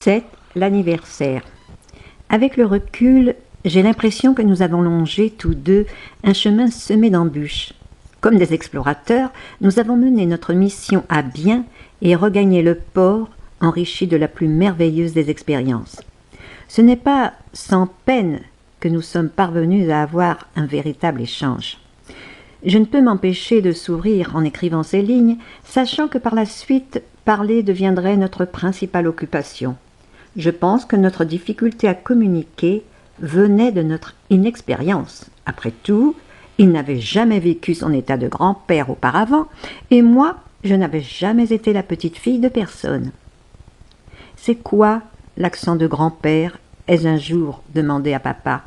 17, l'anniversaire. Avec le recul, j'ai l'impression que nous avons longé tous deux un chemin semé d'embûches. Comme des explorateurs, nous avons mené notre mission à bien et regagné le port enrichi de la plus merveilleuse des expériences. Ce n'est pas sans peine que nous sommes parvenus à avoir un véritable échange. Je ne peux m'empêcher de sourire en écrivant ces lignes, sachant que par la suite, parler deviendrait notre principale occupation. Je pense que notre difficulté à communiquer venait de notre inexpérience. Après tout, il n'avait jamais vécu son état de grand-père auparavant, et moi, je n'avais jamais été la petite fille de personne. « C'est quoi l'accent de grand-père » ai-je un jour demandé à papa.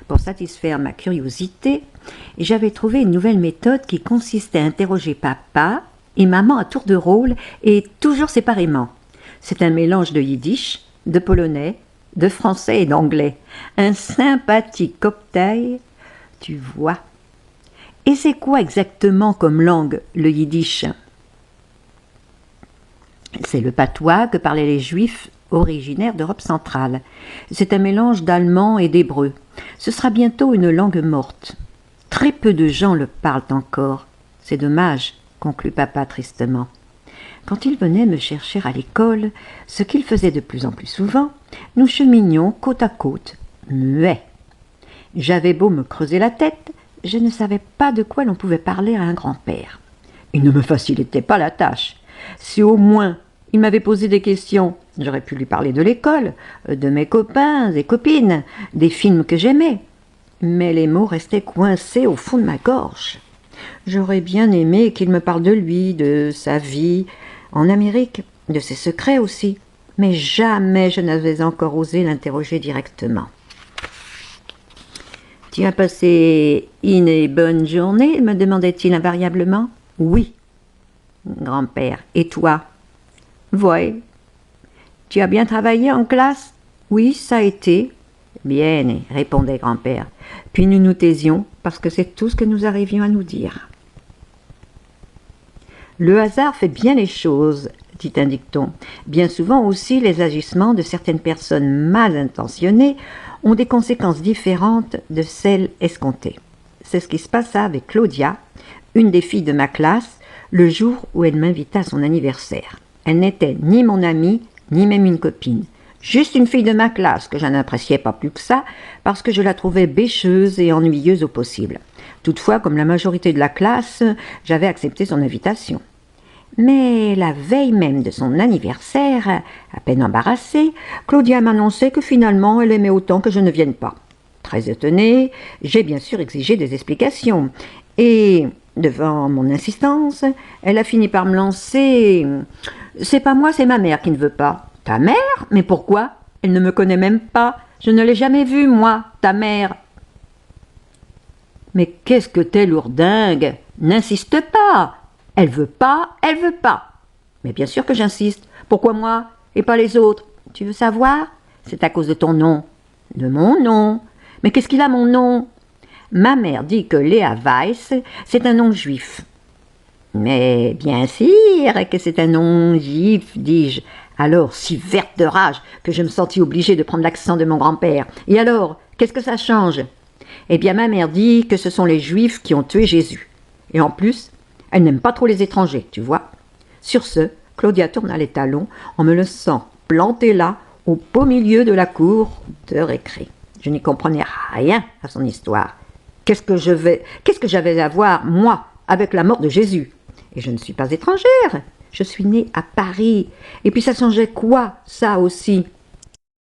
Pour satisfaire ma curiosité, j'avais trouvé une nouvelle méthode qui consistait à interroger papa et maman à tour de rôle et toujours séparément. C'est un mélange de yiddish, de polonais, de français et d'anglais. Un sympathique cocktail, tu vois. Et c'est quoi exactement comme langue, le yiddish? C'est le patois que parlaient les juifs originaires d'Europe centrale. C'est un mélange d'allemand et d'hébreu. Ce sera bientôt une langue morte. Très peu de gens le parlent encore. C'est dommage, conclut papa tristement. Quand il venait me chercher à l'école, ce qu'il faisait de plus en plus souvent, nous cheminions côte à côte, muets. J'avais beau me creuser la tête, je ne savais pas de quoi l'on pouvait parler à un grand-père. Il ne me facilitait pas la tâche. Si au moins il m'avait posé des questions, j'aurais pu lui parler de l'école, de mes copains et copines, des films que j'aimais. Mais les mots restaient coincés au fond de ma gorge. J'aurais bien aimé qu'il me parle de lui, de sa vie en Amérique, de ses secrets aussi. Mais jamais je n'avais encore osé l'interroger directement. « Tu as passé une bonne journée ?» me demandait-il invariablement. « Oui, grand-père. Et toi ?»« Oui. »« Tu as bien travaillé en classe ?»« Oui, ça a été. »« Bien, » répondait grand-père. Puis nous nous taisions, parce que c'est tout ce que nous arrivions à nous dire. « Le hasard fait bien les choses, » dit un dicton. Bien souvent aussi, les agissements de certaines personnes mal intentionnées ont des conséquences différentes de celles escomptées. C'est ce qui se passa avec Claudia, une des filles de ma classe, le jour où elle m'invita à son anniversaire. Elle n'était ni mon amie, ni même une copine. Juste une fille de ma classe que je n'appréciais pas plus que ça, parce que je la trouvais bêcheuse et ennuyeuse au possible. Toutefois, comme la majorité de la classe, j'avais accepté son invitation. Mais la veille même de son anniversaire, à peine embarrassée, Claudia m'annonçait que finalement elle aimait autant que je ne vienne pas. Très étonnée, j'ai bien sûr exigé des explications. Et, devant mon insistance, elle a fini par me lancer « C'est pas moi, c'est ma mère qui ne veut pas. »« Ta mère? Mais pourquoi? Elle ne me connaît même pas. Je ne l'ai jamais vue, moi, ta mère. »« Mais qu'est-ce que t'es lourdingue? N'insiste pas. Elle veut pas, elle veut pas. »« Mais bien sûr que j'insiste. Pourquoi moi et pas les autres? Tu veux savoir? C'est à cause de ton nom. »« De mon nom? Mais qu'est-ce qu'il a mon nom? » Ma mère dit que Léa Weiss, c'est un nom juif. « Mais bien sûr que c'est un nom juif, dis-je, alors si verte de rage que je me sentis obligée de prendre l'accent de mon grand-père. Et alors, qu'est-ce que ça change? Eh bien, ma mère dit que ce sont les juifs qui ont tué Jésus. Et en plus, elle n'aime pas trop les étrangers, tu vois. Sur ce, Claudia tourna les talons en me laissant planter là, au beau milieu de la cour de récré. Je n'y comprenais rien à son histoire. Qu'est-ce que j'avais à voir, moi, avec la mort de Jésus? Et je ne suis pas étrangère. Je suis née à Paris. Et puis ça changeait quoi, ça aussi?